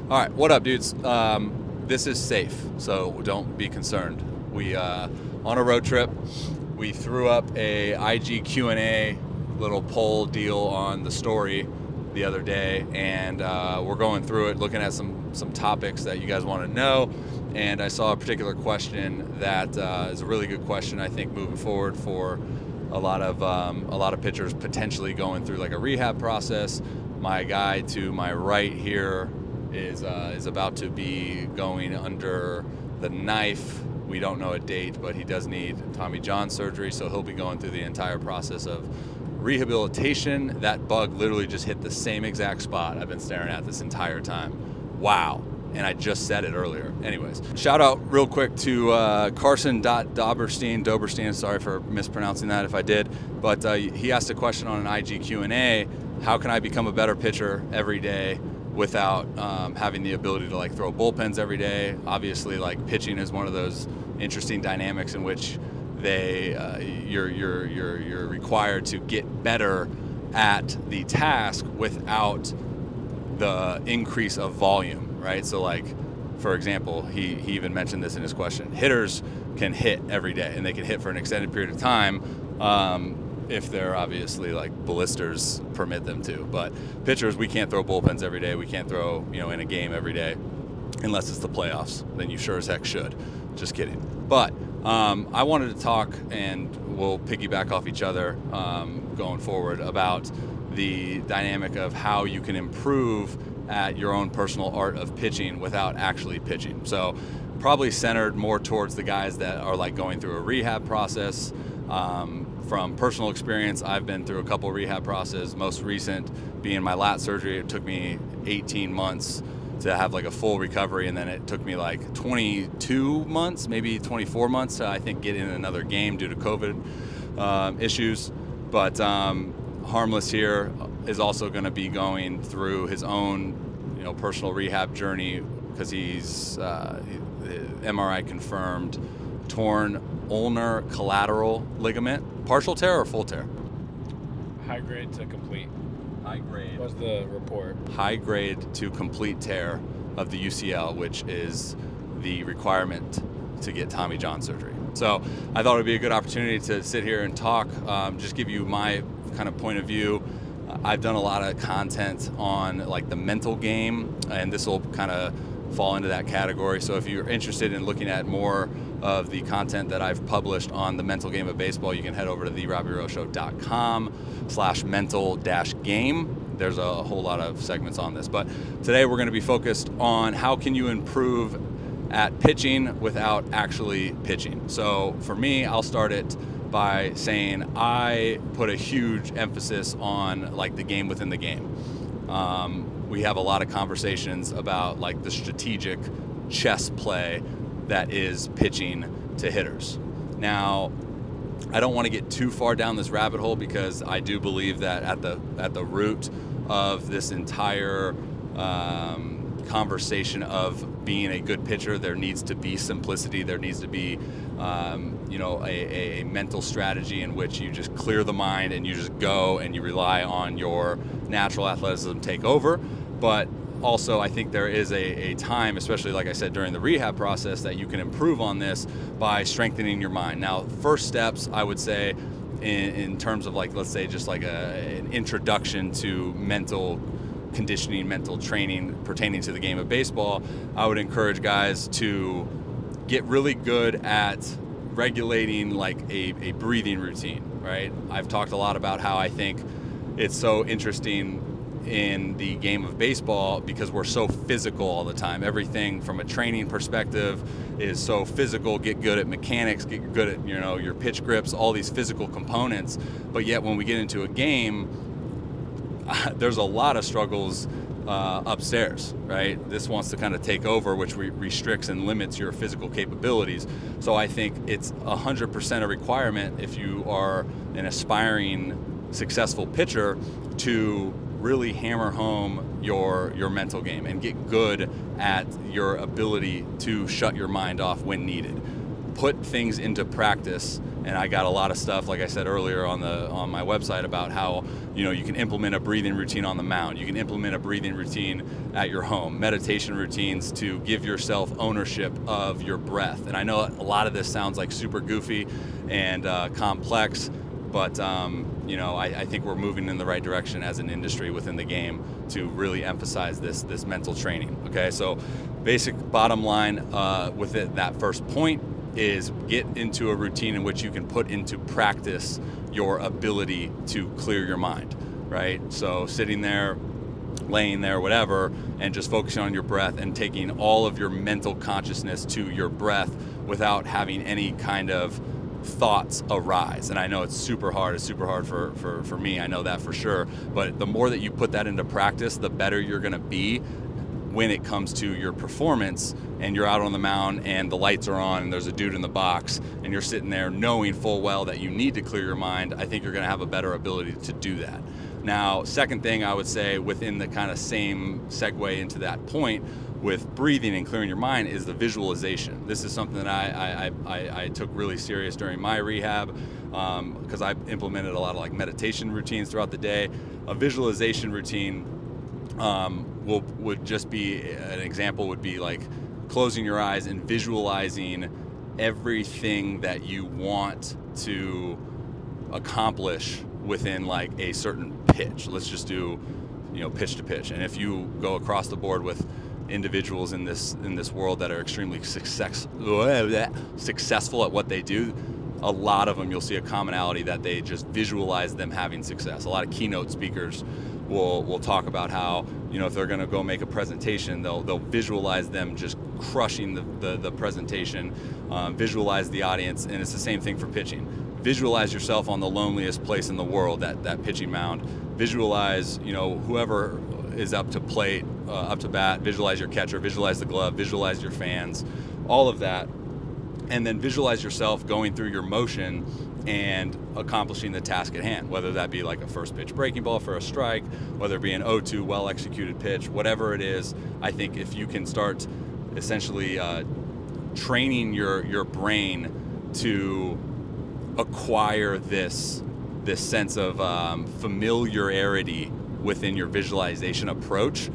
All right, what up, dudes? This is safe, so don't be concerned. We on a road trip. We threw up a IG Q&A little poll deal on the story the other day, and we're going through it, looking at some topics that you guys want to know. And I saw a particular question that is a really good question, I think, moving forward for a lot of pitchers potentially going through like a rehab process. My guy to my right here is about to be going under the knife. We don't know a date, but he does need Tommy John surgery, so he'll be going through the entire process of rehabilitation. That bug literally just hit the same exact spot I've been staring at this entire time. Wow. And I just said it earlier. Anyways, shout out real quick to Carson.Doberstein, sorry for mispronouncing that if I did, but he asked a question on an IG Q&A, how can I become a better pitcher every day without having the ability to like throw bullpens every day? Obviously, like pitching is one of those interesting dynamics in which you're required to get better at the task without the increase of volume, right? So like, for example, he even mentioned this in his question. Hitters can hit every day, and they can hit for an extended period of time if they're obviously like blisters permit them to. But pitchers, we can't throw bullpens every day. We can't throw, in a game every day unless it's the playoffs. Then you sure as heck should. Just kidding. But I wanted to talk, and we'll piggyback off each other going forward, about the dynamic of how you can improve at your own personal art of pitching without actually pitching. So probably centered more towards the guys that are like going through a rehab process. From personal experience, I've been through a couple rehab processes, most recent being my lat surgery. It took me 18 months to have like a full recovery, and then it took me like 22 months, maybe 24 months to, I think, get in another game due to COVID issues. But Harmless here is also going to be going through his own, personal rehab journey, because he's MRI confirmed torn ulnar collateral ligament. Partial tear or full tear? High grade to complete. High grade was the report. High grade to complete tear of the UCL, which is the requirement to get Tommy John surgery. So I thought it would be a good opportunity to sit here and talk, just give you my kind of point of view. I've done a lot of content on like the mental game, and this will kind of fall into that category. So if you're interested in looking at more of the content that I've published on the mental game of baseball, you can head over to therobbyrosshow.com/mental-game. There's a whole lot of segments on this, but today we're going to be focused on how can you improve at pitching without actually pitching. So for me, I'll start it by saying I put a huge emphasis on like the game within the game. We have a lot of conversations about like the strategic chess play that is pitching to hitters. Now, I don't want to get too far down this rabbit hole, because I do believe that at the root of this entire conversation of being a good pitcher, there needs to be simplicity. There needs to be a mental strategy in which you just clear the mind and you just go and you rely on your natural athleticism take over. But also, I think there is a time, especially like I said, during the rehab process, that you can improve on this by strengthening your mind. Now, first steps, I would say, in terms of like, let's say just like an introduction to mental conditioning, mental training pertaining to the game of baseball, I would encourage guys to get really good at regulating like a breathing routine, right? I've talked a lot about how I think it's so interesting in the game of baseball because we're so physical all the time. Everything from a training perspective is so physical. Get good at mechanics, get good at your pitch grips, all these physical components. But yet when we get into a game, there's a lot of struggles upstairs, right? This wants to kind of take over, which restricts and limits your physical capabilities. So I think it's 100% a requirement if you are an aspiring successful pitcher to really hammer home your mental game and get good at your ability to shut your mind off when needed. put things into practice. And I got a lot of stuff, like I said earlier, on my website about how, you can implement a breathing routine on the mound. You can implement a breathing routine at your home, meditation routines to give yourself ownership of your breath. And I know a lot of this sounds like super goofy and complex, but I think we're moving in the right direction as an industry within the game to really emphasize this mental training. Okay, so basic bottom line with that first point is get into a routine in which you can put into practice your ability to clear your mind, right? So sitting there, laying there, whatever, and just focusing on your breath and taking all of your mental consciousness to your breath without having any kind of thoughts arise. And I know it's super hard. It's super hard for me. I know that for sure. But the more that you put that into practice, the better you're going to be when it comes to your performance, and you're out on the mound and the lights are on and there's a dude in the box and you're sitting there knowing full well that you need to clear your mind. I think you're going to have a better ability to do that. Now, second thing I would say within the kind of same segue into that point with breathing and clearing your mind is the visualization. This is something that I took really serious during my rehab because I implemented a lot of like meditation routines throughout the day. A visualization routine would just be an example would be like closing your eyes and visualizing everything that you want to accomplish within like a certain pitch. Let's just do, pitch to pitch. And if you go across the board with individuals in this world that are extremely successful at what they do, a lot of them you'll see a commonality that they just visualize them having success. A lot of keynote speakers will talk about how, if they're going to go make a presentation, they'll visualize them just crushing the presentation, visualize the audience, and it's the same thing for pitching. Visualize yourself on the loneliest place in the world, that pitching mound. Visualize, whoever is up to plate, up to bat, visualize your catcher, visualize the glove, visualize your fans, all of that. And then visualize yourself going through your motion and accomplishing the task at hand, whether that be like a first pitch breaking ball for a strike, whether it be an 0-2 well-executed pitch, whatever it is. I think if you can start essentially training your brain to acquire this sense of familiarity within your visualization approach,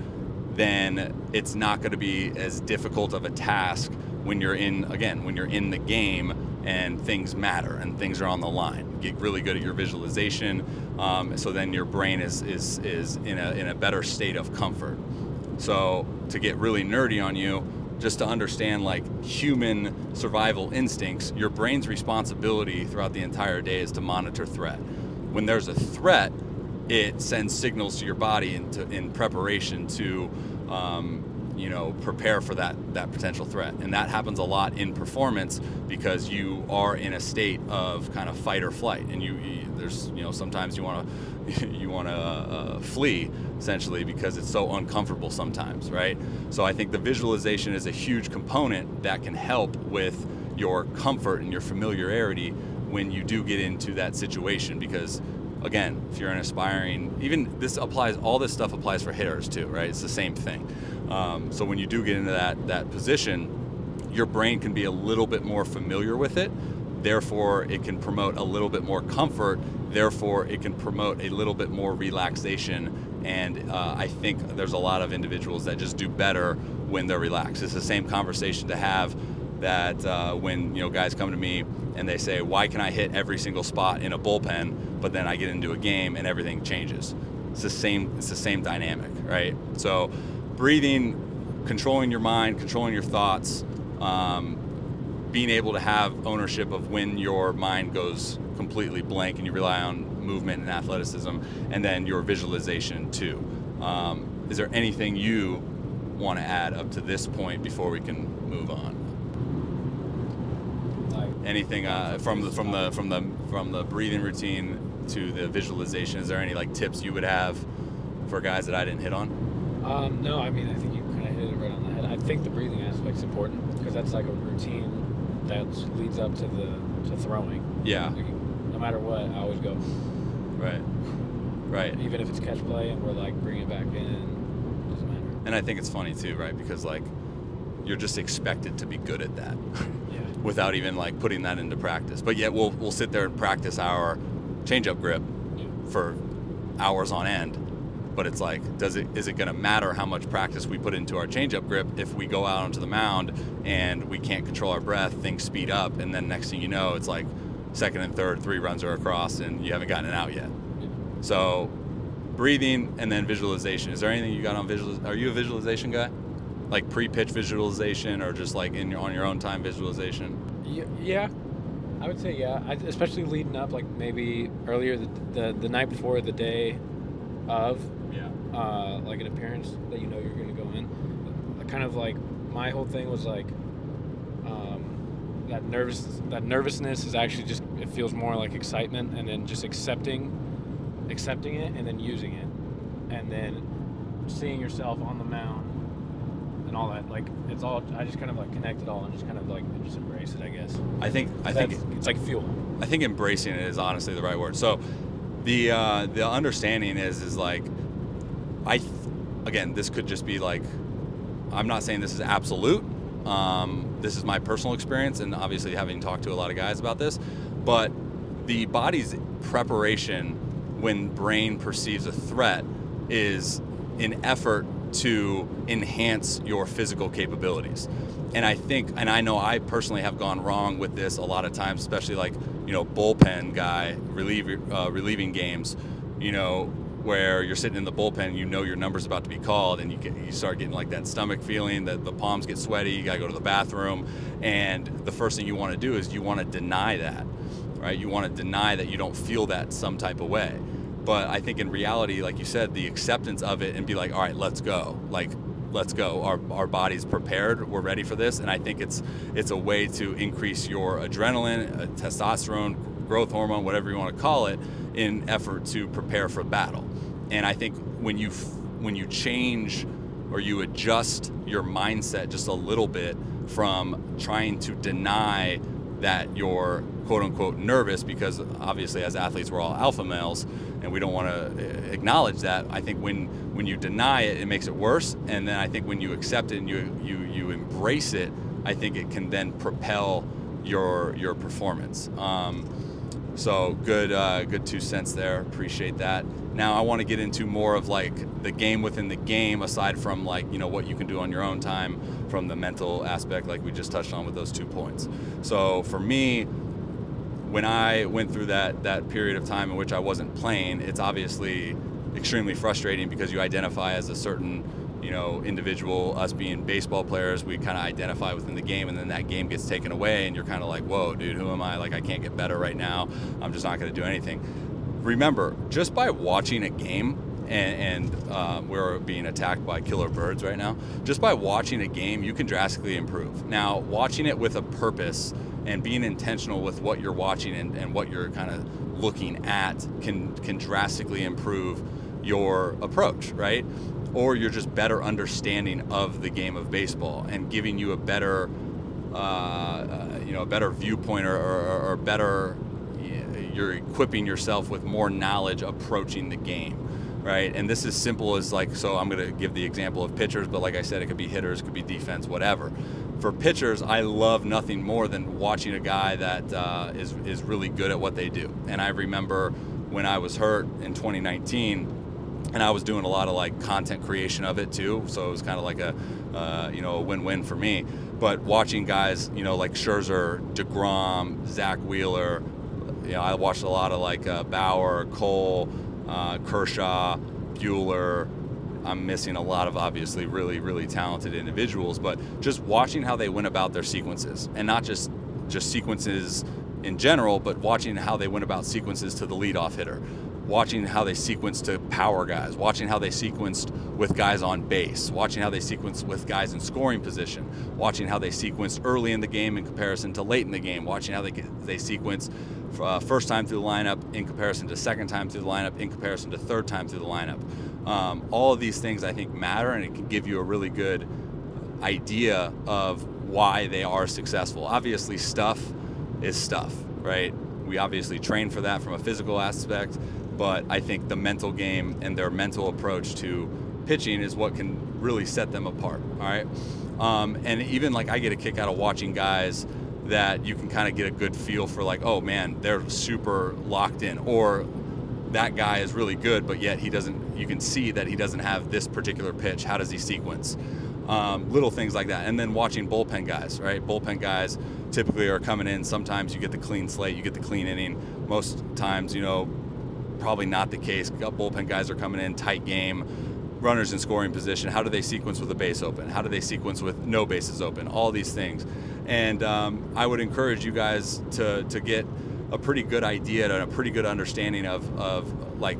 then it's not going to be as difficult of a task when you're in the game and things matter and things are on the line. Get really good at your visualization, so then your brain is in a better state of comfort. So to get really nerdy on you, just to understand like human survival instincts, your brain's responsibility throughout the entire day is to monitor threat. When there's a threat, it sends signals to your body in preparation to prepare for that potential threat. And that happens a lot in performance because you are in a state of kind of fight or flight, and there's sometimes you want to flee essentially because it's so uncomfortable sometimes, right? So I think the visualization is a huge component that can help with your comfort and your familiarity when you do get into that situation, because again, if you're an aspiring, all this stuff applies for hitters too, right? It's the same thing. So when you do get into that position, your brain can be a little bit more familiar with it. Therefore, it can promote a little bit more comfort. Therefore, it can promote a little bit more relaxation. And I think there's a lot of individuals that just do better when they're relaxed. It's the same conversation to have that when guys come to me and they say, why can I hit every single spot in a bullpen, but then I get into a game and everything changes? It's the same dynamic, right? So breathing, controlling your mind, controlling your thoughts, being able to have ownership of when your mind goes completely blank and you rely on movement and athleticism, and then your visualization too. Is there anything you want to add up to this point before we can move on? Anything from the breathing routine to the visualization? Is there any like tips you would have for guys that I didn't hit on? No, I mean, I think you kind of hit it right on the head. I think the breathing aspect's important because that's like a routine that leads up to throwing. Yeah. Like, no matter what, I always go. Right. Even if it's catch play and we're like bringing it back in, doesn't matter. And I think it's funny too, right? Because like you're just expected to be good at that. Yeah. without even like putting that into practice. But yet we'll sit there and practice our changeup grip for hours on end. But it's like, is it going to matter how much practice we put into our changeup grip if we go out onto the mound and we can't control our breath, things speed up, and then next thing you know, it's like second and third, 3 runs are across, and you haven't gotten it out yet. So breathing and then visualization. Is there anything you got on visualization? Are you a visualization guy? Like pre-pitch visualization or just like on your own time visualization? Yeah. I would say yeah. Especially leading up, like maybe earlier the night before, the day of. Like an appearance that you know you're going to go in. Kind of like my whole thing was like that nervousness is actually just, it feels more like excitement, and then just accepting it and then using it, and then seeing yourself on the mound and all that. Like it's all, I just kind of like connect it all and just kind of like just embrace it, I guess. I think it's like fuel. I think embracing it is honestly the right word. So the understanding is like, again, this could just be like, I'm not saying this is absolute. This is my personal experience, and obviously having talked to a lot of guys about this, but the body's preparation when brain perceives a threat is an effort to enhance your physical capabilities. And I think, and I know I personally have gone wrong with this a lot of times, especially like, bullpen guy, relieving games, where you're sitting in the bullpen, your number's about to be called, and you start getting like that stomach feeling, that the palms get sweaty, you gotta go to the bathroom, and the first thing you want to do is you want to deny that, right? You want to deny that you don't feel that some type of way. But I think in reality, like you said, the acceptance of it and be like, all right, let's go. Like, let's go. Our body's prepared. We're ready for this. And I think it's a way to increase your adrenaline, testosterone, growth hormone, whatever you want to call it, in effort to prepare for battle. And I think when you change or you adjust your mindset just a little bit from trying to deny that you're quote unquote nervous, because obviously as athletes we're all alpha males and we don't want to acknowledge that. I think when you deny it, it makes it worse. And then I think when you accept it and you embrace it, I think it can then propel your performance. So good 2 cents there. Appreciate that. Now I want to get into more of like the game within the game, aside from like, what you can do on your own time from the mental aspect, like we just touched on with those 2 points. So for me, when I went through that period of time in which I wasn't playing, it's obviously extremely frustrating because you identify as a certain, individual. Us being baseball players, we kind of identify within the game, and then that game gets taken away and you're kind of like, whoa, dude, who am I? Like, I can't get better right now. I'm just not going to do anything. Remember, just by watching a game, and we're being attacked by killer birds right now, just by watching a game, you can drastically improve. Now, watching it with a purpose and being intentional with what you're watching and what you're kind of looking at can drastically improve your approach, right? Or you're just better understanding of the game of baseball and giving you a better, a better viewpoint or better, you're equipping yourself with more knowledge approaching the game, right? And this is simple as like, so I'm going to give the example of pitchers, but like I said, it could be hitters, it could be defense, whatever. For pitchers, I love nothing more than watching a guy that is really good at what they do. And I remember when I was hurt in 2019, and I was doing a lot of like content creation of it too, so it was kind of like a win-win for me. But watching guys, like Scherzer, DeGrom, Zach Wheeler, I watched a lot of like Bauer, Cole, Kershaw, Bueller. I'm missing a lot of obviously really, really talented individuals, but just watching how they went about their sequences, and not just sequences in general, but watching how they went about sequences to the leadoff hitter, watching how they sequenced to power guys, watching how they sequenced with guys on base, watching how they sequenced with guys in scoring position, watching how they sequenced early in the game in comparison to late in the game, watching how they sequenced first time through the lineup in comparison to second time through the lineup in comparison to third time through the lineup. All of these things I think matter, and it can give you a really good idea of why they are successful. Obviously stuff is stuff, right? We obviously train for that from a physical aspect, but I think the mental game and their mental approach to pitching is what can really set them apart, all right? And even like I get a kick out of watching guys that you can kind of get a good feel for, like, oh man, they're super locked in, or that guy is really good, but yet you can see that he doesn't have this particular pitch. How does he sequence? Little things like that. And then watching bullpen guys, right? Bullpen guys typically are coming in. Sometimes you get the clean slate, you get the clean inning. Most times, probably not the case. Bullpen guys are coming in, tight game, runners in scoring position. How do they sequence with a base open? How do they sequence with no bases open? All these things. And I would encourage you guys to get a pretty good idea and a pretty good understanding of like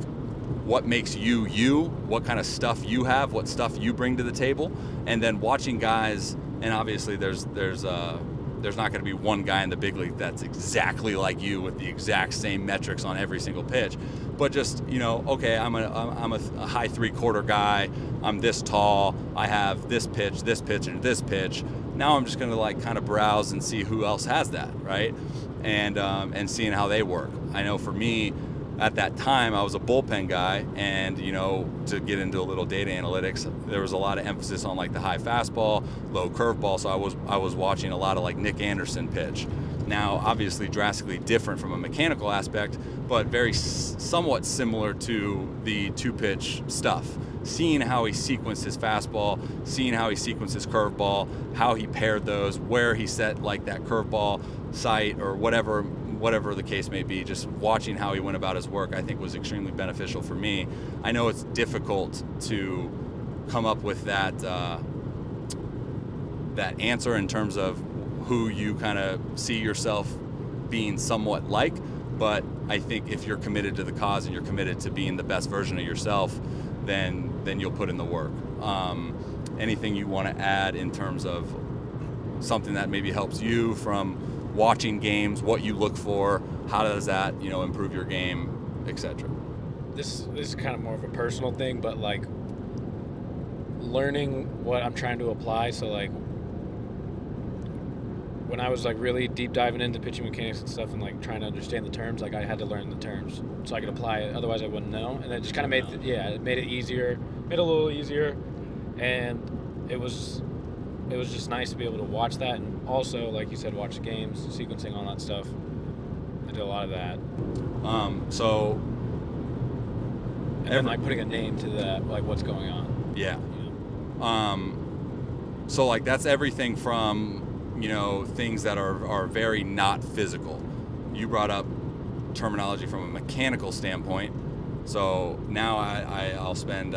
what makes you, what kind of stuff you have, what stuff you bring to the table, and then watching guys. And obviously there's not going to be one guy in the big league that's exactly like you with the exact same metrics on every single pitch. But just, okay, I'm a high 3/4 guy. I'm this tall. I have this pitch, and this pitch. Now I'm just going to like kind of browse and see who else has that, right? And seeing how they work. I know for me, at that time, I was a bullpen guy, and to get into a little data analytics, there was a lot of emphasis on like the high fastball, low curveball. So I was watching a lot of like Nick Anderson pitch. Now, obviously, drastically different from a mechanical aspect, but very somewhat similar to the 2-pitch stuff. Seeing how he sequenced his fastball, seeing how he sequenced his curveball, how he paired those, where he set like that curveball sight or whatever the case may be. Just watching how he went about his work, I think, was extremely beneficial for me. I know it's difficult to come up with that answer in terms of who you kind of see yourself being somewhat like, but I think if you're committed to the cause and you're committed to being the best version of yourself, then you'll put in the work. Anything you want to add in terms of something that maybe helps you from watching games, what you look for, how does that, improve your game, etc.? This is kind of more of a personal thing, but like learning what I'm trying to apply. So like when I was like really deep diving into pitching mechanics and stuff and like trying to understand the terms, like I had to learn the terms so I could apply it. Otherwise I wouldn't know. And it just kind of it made it easier, made it a little easier. And it was just nice to be able to watch that, and also, like you said, watch the games, sequencing, all that stuff. I did a lot of that. And then like putting a name to that, like what's going on. Yeah. So like that's everything from things that are very not physical. You brought up terminology from a mechanical standpoint. So now I'll spend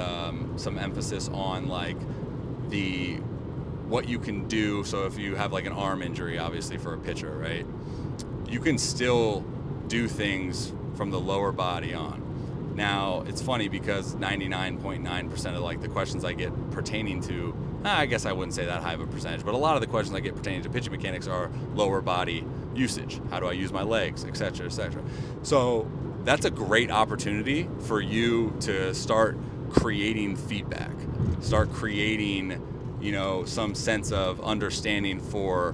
some emphasis on like what you can do. So if you have like an arm injury, obviously for a pitcher, right, you can still do things from the lower body on. Now it's funny because 99.9% of like the questions I get pertaining to, I guess I wouldn't say that high of a percentage, but a lot of the questions I get pertaining to pitching mechanics are lower body usage. How do I use my legs, et cetera, et cetera. So that's a great opportunity for you to start creating feedback, start creating some sense of understanding for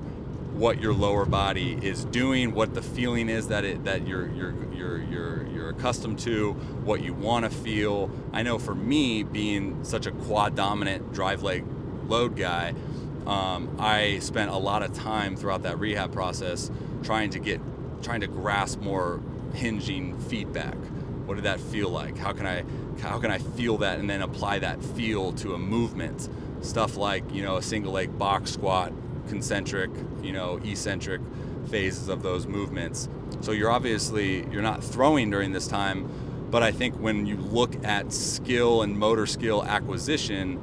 what your lower body is doing, what the feeling is that you're accustomed to, what you want to feel. I know for me, being such a quad dominant drive leg load guy, I spent a lot of time throughout that rehab process trying to grasp more hinging feedback. What did that feel like? How can I feel that and then apply that feel to a movement? Stuff like, a single leg box squat, concentric, eccentric phases of those movements. So you're not throwing during this time, but I think when you look at skill and motor skill acquisition,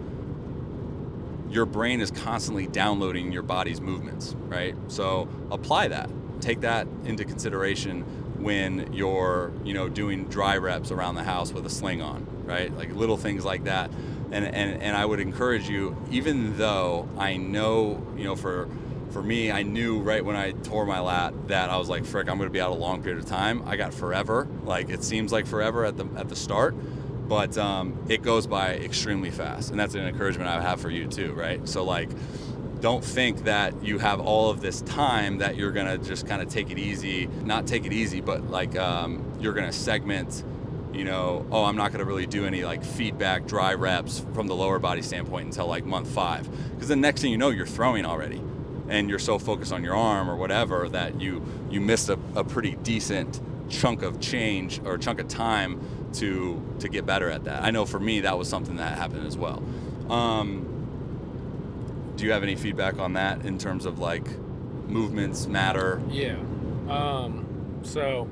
your brain is constantly downloading your body's movements, right? So apply that. Take that into consideration when you're, doing dry reps around the house with a sling on, right? Like little things like that. And I would encourage you, even though I know, for me, I knew right when I tore my lat that I was like, frick, I'm going to be out a long period of time. I got forever. Like it seems like forever at the start, but it goes by extremely fast. And that's an encouragement I have for you too, right? So like, don't think that you have all of this time that you're going to just kind of take it easy, not take it easy, but like you're going to segment, I'm not going to really do any like feedback dry reps from the lower body standpoint until like month 5. Because the next thing you know, you're throwing already. and you're so focused on your arm or whatever that you missed a pretty decent chunk of change or chunk of time to get better at that. I know for me that was something that happened as well. Do you have any feedback on that in terms of like movements matter? Yeah. So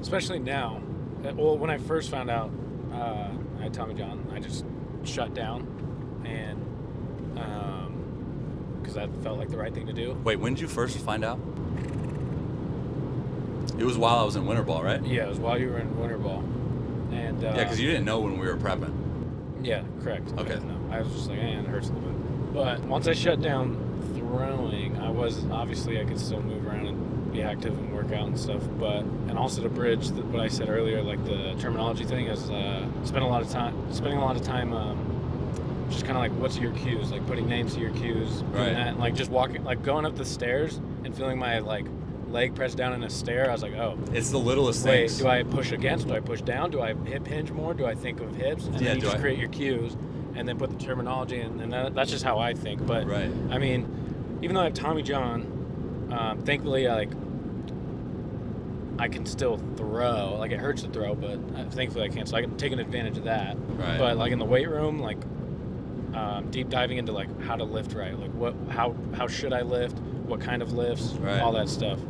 especially now, well, when I first found out I had Tommy John, I just shut down, and because that felt like the right thing to do. Wait, when did you first find out? It was while I was in winter ball, right? Yeah, it was while you were in winter ball. And yeah, because you didn't know when we were prepping. Yeah, correct. Okay. I was just like, it hurts a little bit. But once I shut down throwing, I could still move around and be active and work out and stuff. And also to bridge what I said earlier, like the terminology thing, is spending a lot of time just kind of like, what's your cues? Like putting names to your cues. Right. That, and like just walking, like going up the stairs and feeling my like leg pressed down in a stair. I was like, oh. It's the littlest wait, things. do I push against? Do I push down? Do I hip hinge more? Do I think of hips? And then you just create your cues and then put the terminology in. And that's just how I think. But, right. I mean, even though I have Tommy John, thankfully, I can still throw. Like, it hurts to throw, but thankfully I can. So I can take an advantage of that. Right. But, like, in the weight room, like, deep diving into, like, how to lift right. Like, how should I lift? What kind of lifts? Right. All that stuff.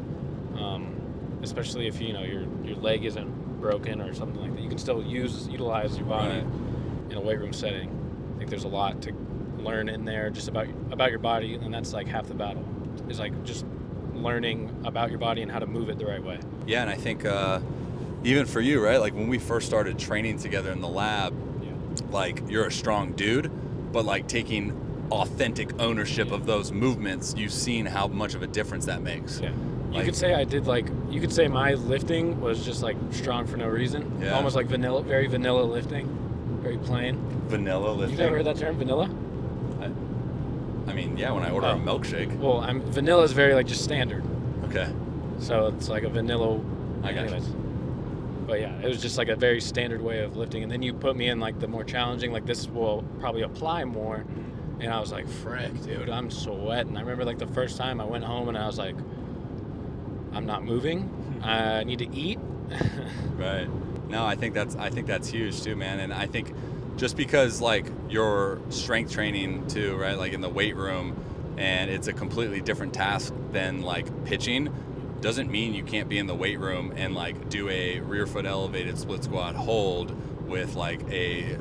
Especially if, your leg isn't broken or something like that. You can still utilize your body in a weight room setting. I think there's a lot to learn in there just about your body, and that's like half the battle. Is like just learning about your body and how to move it the right way. Yeah, and I think even for you, right? Like when we first started training together in the lab, like you're a strong dude, but like taking authentic ownership of those movements, you've seen how much of a difference that makes. Yeah. You could say you could say my lifting was just like strong for no reason. Yeah. Almost like vanilla, very vanilla lifting, very plain. Vanilla lifting? You've never heard that term, vanilla? I mean, yeah, when I order a milkshake. Well, vanilla is very like just standard. Okay. So it's like a vanilla. I got you. But yeah, it was just like a very standard way of lifting. And then you put me in like the more challenging, like this will probably apply more. And I was like, frick, dude, I'm sweating. I remember like the first time I went home and I was like, I'm not moving. I need to eat. Right. No, I think that's huge too, man. And I think just because like you're strength training too, right? Like in the weight room, and it's a completely different task than like pitching, doesn't mean you can't be in the weight room and like do a rear foot elevated split squat hold with like a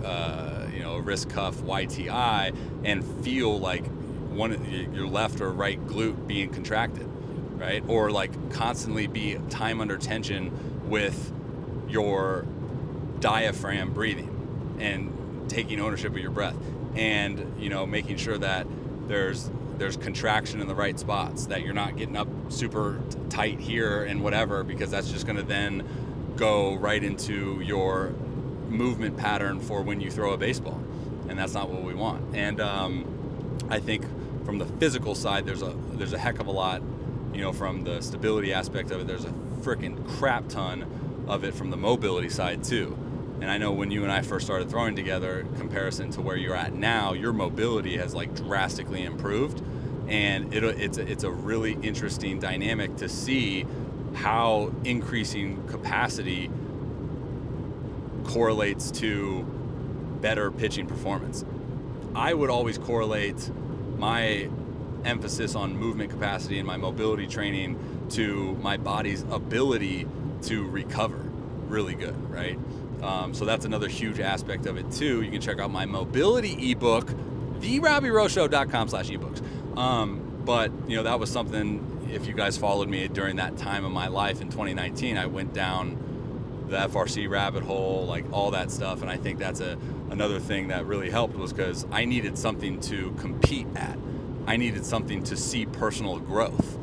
wrist cuff YTI and feel like your left or right glute being contracted, right? Or like constantly be time under tension with your diaphragm breathing and taking ownership of your breath, and making sure that there's contraction in the right spots, that you're not getting up super tight here and whatever, because that's just going to then go right into your movement pattern for when you throw a baseball, and that's not what we want. And I think from the physical side, there's a heck of a lot, from the stability aspect of it. There's a freaking crap ton of it from the mobility side too. And I know when you and I first started throwing together, in comparison to where you're at now, your mobility has like drastically improved, and it's a really interesting dynamic to see how increasing capacity correlates to better pitching performance. I would always correlate my emphasis on movement capacity and my mobility training to my body's ability to recover really good, right? So that's another huge aspect of it too. You can check out my mobility ebook, therobbyroshow.com/ebooks. But that was something, if you guys followed me during that time of my life in 2019, I went down the FRC rabbit hole, like all that stuff. And I think that's another thing that really helped, was because I needed something to compete at. I needed something to see personal growth,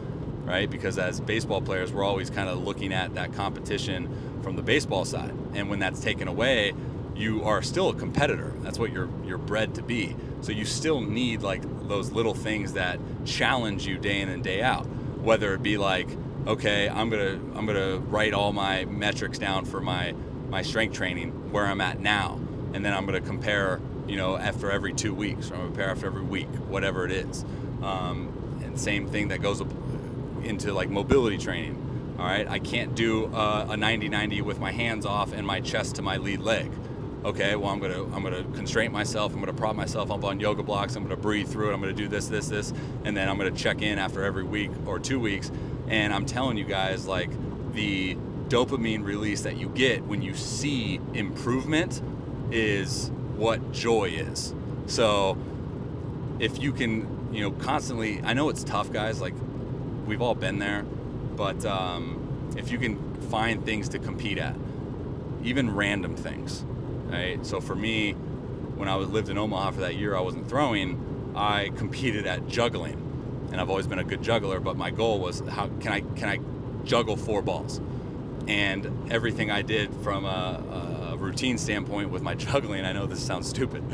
right? Because as baseball players, we're always kind of looking at that competition from the baseball side. And when that's taken away, you are still a competitor. That's what you're bred to be. So you still need like those little things that challenge you day in and day out. Whether it be like, okay, I'm gonna write all my metrics down for my strength training where I'm at now, and then I'm gonna compare, after every 2 weeks, or I'm gonna compare after every week, whatever it is. And And same thing that goes into like mobility training. All right, I can't do a 90-90 with my hands off and my chest to my lead leg. Okay, well I'm gonna constrain myself. I'm gonna prop myself up on yoga blocks. I'm gonna breathe through it. I'm gonna do this, and then I'm gonna check in after every week or 2 weeks. And I'm telling you guys, like, the dopamine release that you get when you see improvement is what joy is. So if you can, constantly, I know it's tough, guys, like we've all been there, but if you can find things to compete at, even random things, right? So for me, when I lived in Omaha for that year I wasn't throwing, I competed at juggling, and I've always been a good juggler, but my goal was how can I juggle 4 balls? And everything I did from a routine standpoint with my juggling, I know this sounds stupid,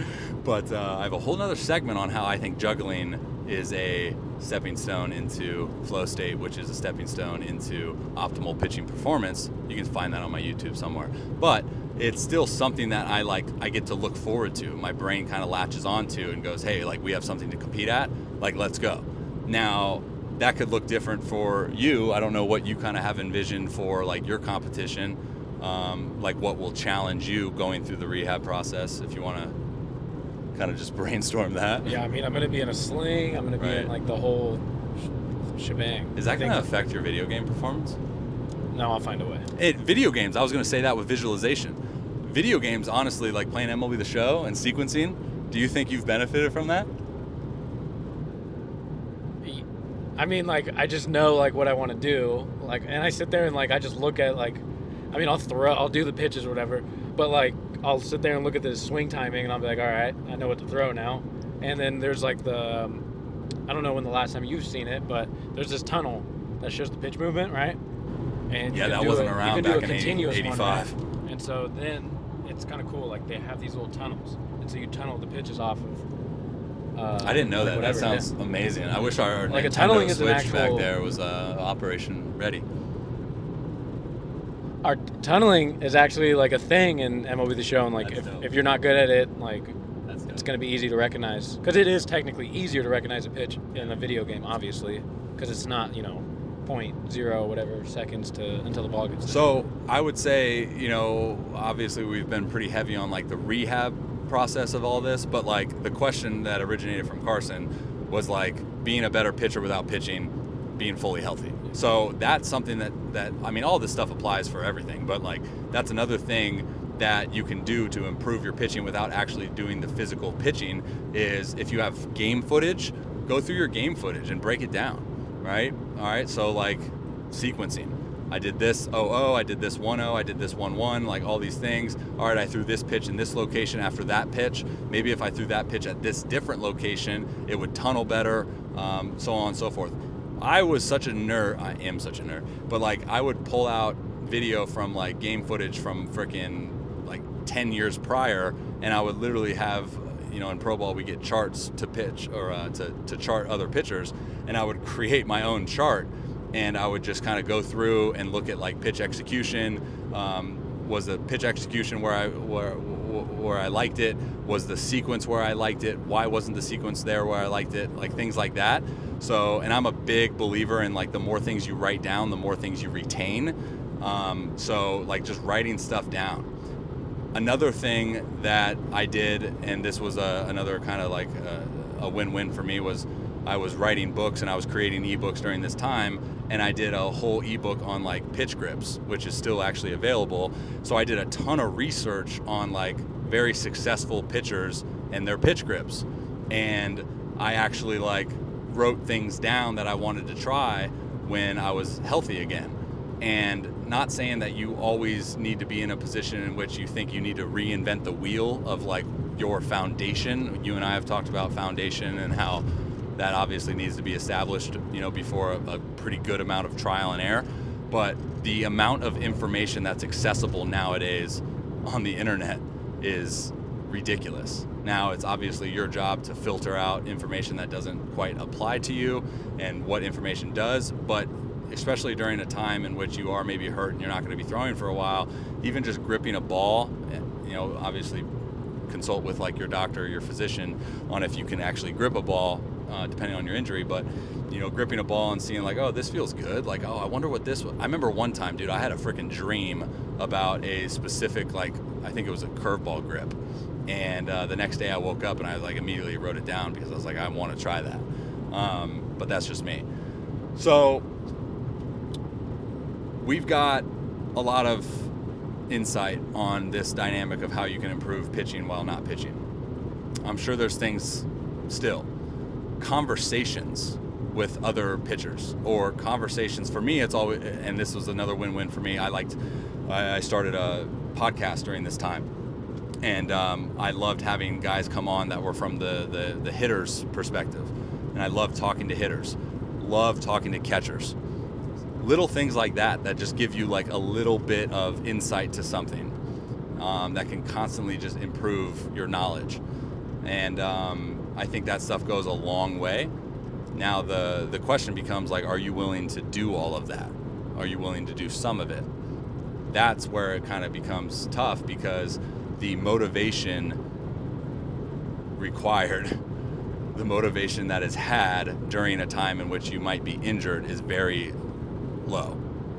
but I have a whole nother segment on how I think juggling is a stepping stone into flow state, which is a stepping stone into optimal pitching performance. You can find that on my YouTube somewhere. But it's still something that I get to look forward to. My brain kind of latches onto and goes, hey, like, we have something to compete at, like, let's go. Now, that could look different for you. I don't know what you kind of have envisioned for like your competition, like what will challenge you going through the rehab process, if you want to kind of just brainstorm that. Yeah, I mean, I'm going to be in a sling. I'm going to be in like the whole shebang. Is that going to affect your video game performance? No, I'll find a way. Video games, I was going to say that with visualization. Video games, honestly, like playing MLB The Show and sequencing, do you think you've benefited from that? I mean, like, I just know, like, what I want to do, like, and I sit there and, like, I just look at, like, I mean, I'll do the pitches or whatever, but, like, I'll sit there and look at the swing timing, and I'll be like, all right, I know what to throw now. And then there's, like, I don't know when the last time you've seen it, but there's this tunnel that shows the pitch movement, right? And yeah, that wasn't around back in 85. Right? And so then it's kind of cool, like, they have these little tunnels, and so you tunnel the pitches off of. I didn't know that. That sounds amazing. I wish our like Nintendo Switch back there was operation ready. Our tunneling is actually like a thing in MLB The Show, and like if you're not good at it, like it's going to be easy to recognize, because it is technically easier to recognize a pitch in a video game, obviously, because it's not 0.0 whatever seconds until the ball gets there. So I would say obviously we've been pretty heavy on like the rehab process of all this, but like the question that originated from Carson was like being a better pitcher without pitching, being fully healthy. So that's something that I mean, all this stuff applies for everything, but like that's another thing that you can do to improve your pitching without actually doing the physical pitching is if you have game footage, go through your game footage and break it down, right? All right, so like sequencing. I did this 0-0, I did this 1-0, I did this 1-1, like all these things. All right, I threw this pitch in this location after that pitch. Maybe if I threw that pitch at this different location, it would tunnel better, so on and so forth. I am such a nerd, but like I would pull out video from like game footage from freaking like 10 years prior, and I would literally have, in pro ball we get charts to pitch or to chart other pitchers, and I would create my own chart. And I would just kind of go through and look at like pitch execution. Was the pitch execution where I liked it? Was the sequence where I liked it? Why wasn't the sequence there where I liked it? Like things like that. So, and I'm a big believer in like the more things you write down, the more things you retain. So like just writing stuff down. Another thing that I did, and this was another kind of like a win-win for me, was I was writing books and I was creating ebooks during this time, and I did a whole ebook on like pitch grips, which is still actually available. So I did a ton of research on like very successful pitchers and their pitch grips, and I actually like wrote things down that I wanted to try when I was healthy again. And not saying that you always need to be in a position in which you think you need to reinvent the wheel of like your foundation. You and I have talked about foundation and how that obviously needs to be established, before a pretty good amount of trial and error. But the amount of information that's accessible nowadays on the internet is ridiculous. Now, it's obviously your job to filter out information that doesn't quite apply to you and what information does, but especially during a time in which you are maybe hurt and you're not going to be throwing for a while, even just gripping a ball, obviously consult with like your doctor or your physician on if you can actually grip a ball depending on your injury, but gripping a ball and seeing like, oh, this feels good. Like, oh, I wonder what this was. I remember one time, dude, I had a freaking dream about a specific, like, I think it was a curveball grip. And the next day I woke up and I like immediately wrote it down because I was like, I want to try that. But that's just me. So we've got a lot of insight on this dynamic of how you can improve pitching while not pitching. I'm sure there's things still. Conversations with other pitchers, or conversations, for me, it's always, and this was another win-win for me. I started a podcast during this time. And I loved having guys come on that were from the hitter's perspective. And I loved talking to hitters. Loved talking to catchers. Little things like that just give you like a little bit of insight to something that can constantly just improve your knowledge. And I think that stuff goes a long way. Now the question becomes like, are you willing to do all of that? Are you willing to do some of it? That's where it kind of becomes tough, because the motivation required, the motivation that is had during a time in which you might be injured is very low.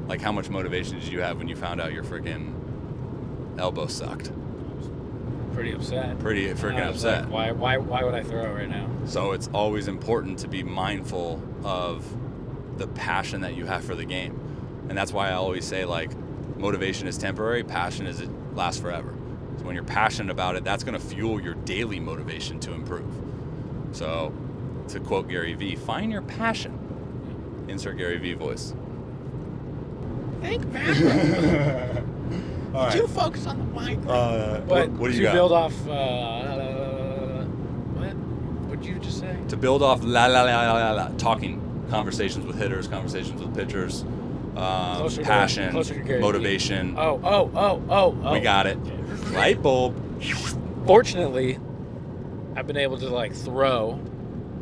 Like, how much motivation did you have when you found out your freaking elbow sucked? Pretty upset. Pretty freaking upset. Like, why would I throw right now? So it's always important to be mindful of the passion that you have for the game. And that's why I always say, like, motivation is temporary, passion is it lasts forever. So when you're passionate about it, that's going to fuel your daily motivation to improve. So, to quote Gary Vee, find your passion. Insert Gary Vee voice. Think back. All right. You focus on the mic. What do you got? Build off, what? What'd you just say? To build off talking, conversations with hitters, conversations with pitchers, passion, motivation. Oh. We got it. Light bulb. Fortunately, I've been able to like throw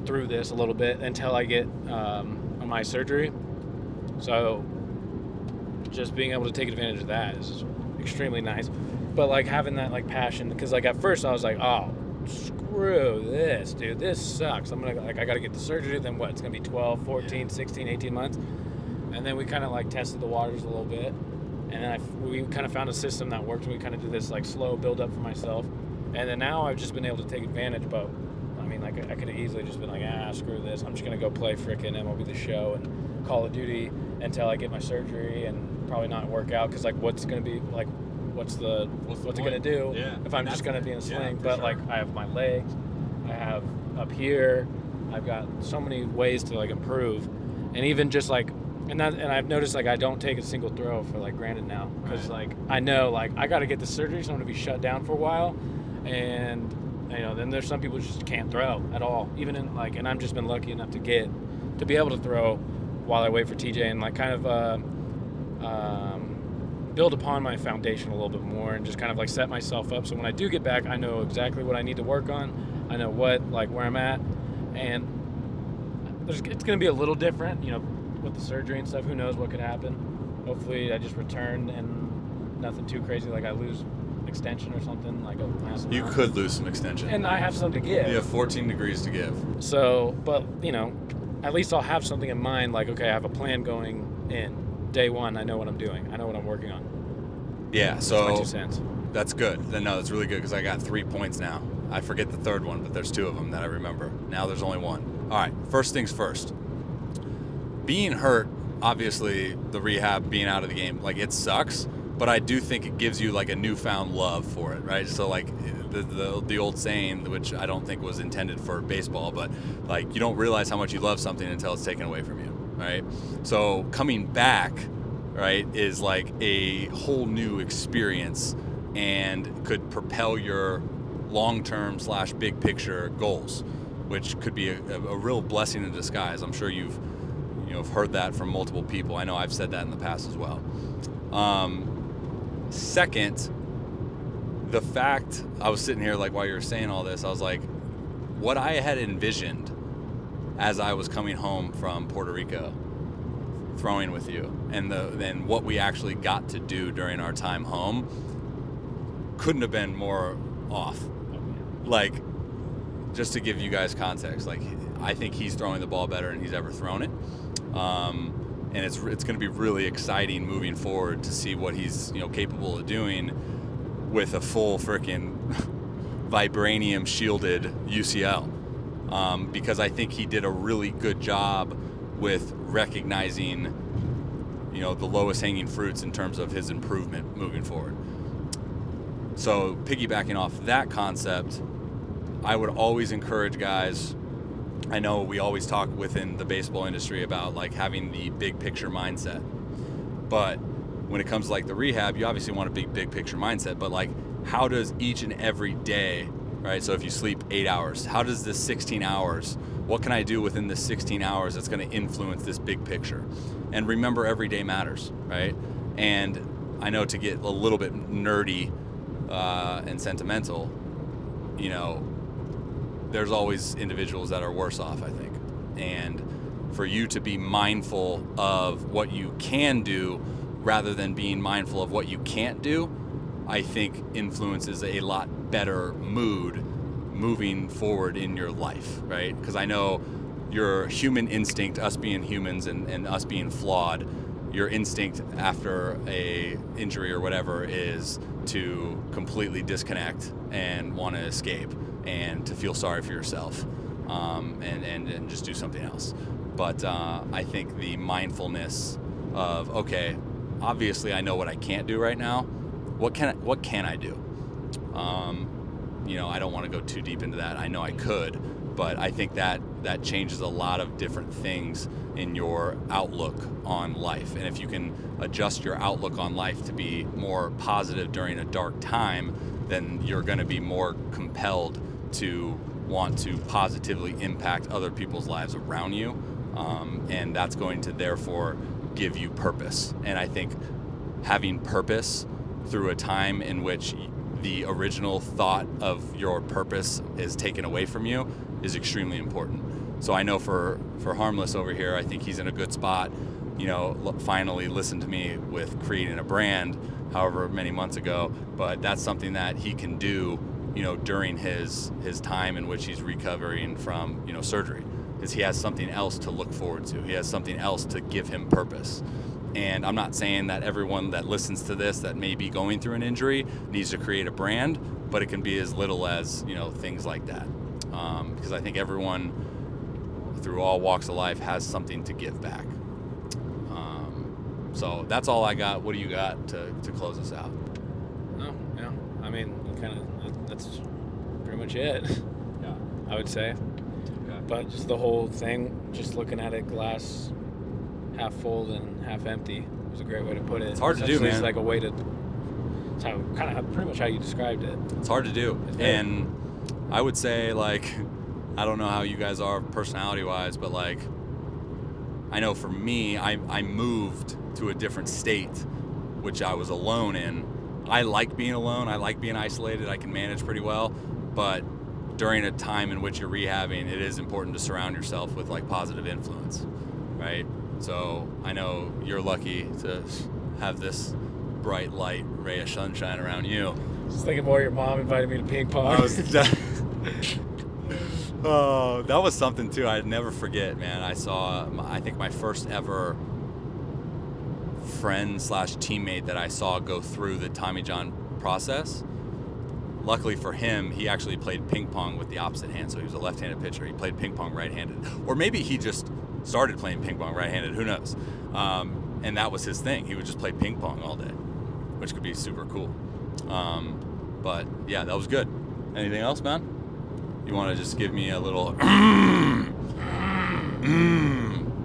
through this a little bit until I get my surgery. So just being able to take advantage of that is extremely nice. But like having that like passion, because like at first I was like, oh, screw this, dude. This sucks. I got to get the surgery. Then what? It's going to be 12, 14, 16, 18 months. And then we kind of like tested the waters a little bit. And then we kind of found a system that worked. And we kind of did this like slow build up for myself. And then now I've just been able to take advantage. But I mean, like I could have easily just been like, screw this. I'm just going to go play frickin' MLB The Show and Call of Duty until I get my surgery and probably not work out. Because like what's going to be like, what's it going to do if I'm just going to be in a sling? But like I have my legs, I have up here, I've got so many ways to like improve. And even just like, and I've noticed like I don't take a single throw for like granted now, because like I know like I got to get the surgery, so I'm going to be shut down for a while. And then there's some people who just can't throw at all, even in like, and I've just been lucky enough to be able to throw while I wait for TJ, and like kind of build upon my foundation a little bit more, and just kind of like set myself up so when I do get back, I know exactly what I need to work on. I know where I'm at, and it's going to be a little different, with the surgery and stuff. Who knows what could happen? Hopefully I just return and nothing too crazy, like I lose extension or something, like a massive You amount. could lose some extension. And I have something to give. You have 14 degrees to give. So, but, at least I'll have something in mind, like, okay, I have a plan going in. Day one, I know what I'm doing. I know what I'm working on. Yeah, so that's my 2 cents. That's good. No, that's really good, because I got 3 points now. I forget the third one, but there's 2 of them that I remember. Now there's only 1. All right, first things first. Being hurt, obviously, the rehab, being out of the game, like, it sucks, but I do think it gives you, like, a newfound love for it, right? So, like, the old saying, which I don't think was intended for baseball, but, like, you don't realize how much you love something until it's taken away from you, right? So coming back, right, is like a whole new experience and could propel your long-term / big picture goals, which could be a real blessing in disguise. I'm sure you've heard that from multiple people. I know I've said that in the past as well. Second, the fact, I was sitting here like while you were saying all this, I was like, what I had envisioned as I was coming home from Puerto Rico throwing with you, and what we actually got to do during our time home couldn't have been more off. Like, just to give you guys context, like I think he's throwing the ball better than he's ever thrown it. And it's going to be really exciting moving forward to see what he's capable of doing with a full freaking vibranium shielded UCL, because I think he did a really good job with recognizing the lowest hanging fruits in terms of his improvement moving forward. So piggybacking off that concept, I would always encourage guys. I know we always talk within the baseball industry about like having the big picture mindset, but when it comes to like the rehab, you obviously want a big picture mindset, but like how does each and every day, right? So if you sleep 8 hours, how does this 16 hours, what can I do within this 16 hours that's going to influence this big picture? And remember, every day matters, right? And I know, to get a little bit nerdy and sentimental, there's always individuals that are worse off, I think. And for you to be mindful of what you can do rather than being mindful of what you can't do, I think influences a lot better mood moving forward in your life, right? Because I know your human instinct, us being humans and us being flawed, your instinct after a injury or whatever is to completely disconnect and want to escape and to feel sorry for yourself, and just do something else. But I think the mindfulness of, okay, obviously I know what I can't do right now. What can I do? I don't want to go too deep into that. I know I could, but I think that changes a lot of different things in your outlook on life. And if you can adjust your outlook on life to be more positive during a dark time, then you're going to be more compelled to want to positively impact other people's lives around you. And that's going to therefore give you purpose. And I think having purpose through a time in which the original thought of your purpose is taken away from you is extremely important. So I know for Harmless over here, I think he's in a good spot. Finally listened to me with creating a brand however many months ago, but that's something that he can do, during his time in which he's recovering from, surgery, because he has something else to look forward to. He has something else to give him purpose. And I'm not saying that everyone that listens to this that may be going through an injury needs to create a brand, but it can be as little as, things like that. Because I think everyone through all walks of life has something to give back. So that's all I got. What do you got to close us out? Oh, yeah. I mean, that's pretty much it. Yeah. I would say. Okay. But just the whole thing, just looking at it glass half full and half empty was a great way to put it. It's hard to do, man. It's like a way to, it's how, kind of pretty much how you described it. It's hard to do. And I would say, like, I don't know how you guys are personality-wise, but, like, I know for me, I moved to a different state, which I was alone in. I like being alone. I like being isolated. I can manage pretty well. But during a time in which you're rehabbing, it is important to surround yourself with, like, positive influence, right? So I know you're lucky to have this bright light ray of sunshine around you. Just thinking more your mom invited me to ping pong. Oh, that was something too I'd never forget, man. I saw, I think, my first ever friend/teammate that I saw go through the Tommy John process. Luckily for him, he actually played ping pong with the opposite hand, so he was a left-handed pitcher. He played ping pong right-handed. Or maybe he just started playing ping pong right-handed, who knows? And that was his thing. He would just play ping pong all day, which could be super cool. But yeah, that was good. Anything else, man? You want to just give me a little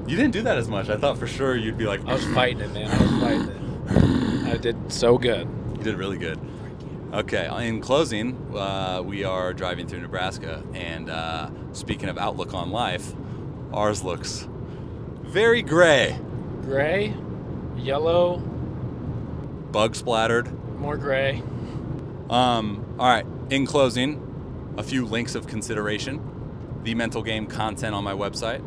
You didn't do that as much. I thought for sure you'd be like, I was fighting it, man. I was fighting it. I did so good. You did really good. Okay, in closing, we are driving through Nebraska, and speaking of outlook on life, ours looks very gray. Gray, yellow, Bug splattered. more gray. All right, in closing, a few links of consideration. The mental game content on my website.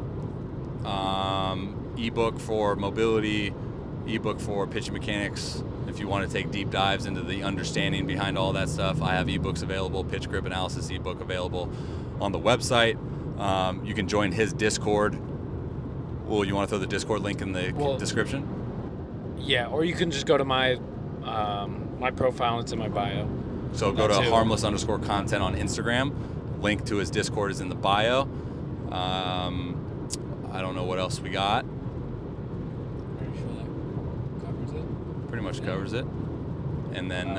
Ebook for mobility, ebook for pitching mechanics. If you want to take deep dives into the understanding behind all that stuff, I have ebooks available, pitch grip analysis ebook available on the website. You can join his Discord. Well, you want to throw the Discord link in the description? Yeah, or you can just go to my my profile. It's in my bio. So go to harmless_content on Instagram. Link to his Discord is in the bio. I don't know what else we got. Pretty sure that covers it. Pretty much covers it. And then,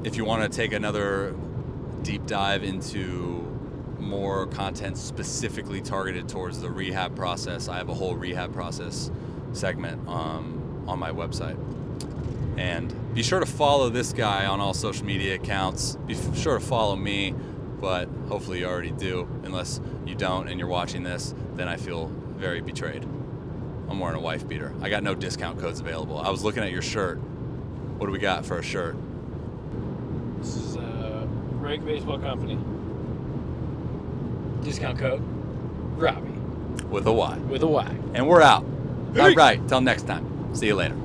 if you want to take another deep dive into more content specifically targeted towards the rehab process, I have a whole rehab process segment on my website. And be sure to follow this guy on all social media accounts. Be sure to follow me, but hopefully you already do. Unless you don't and you're watching this, then I feel very betrayed. I'm wearing a wife beater. I got no discount codes available. I was looking at your shirt. What do we got for a shirt? This is Rake Baseball Company. Discount code Robby. With a Y. With a Y. And we're out. All right. Till next time. See you later.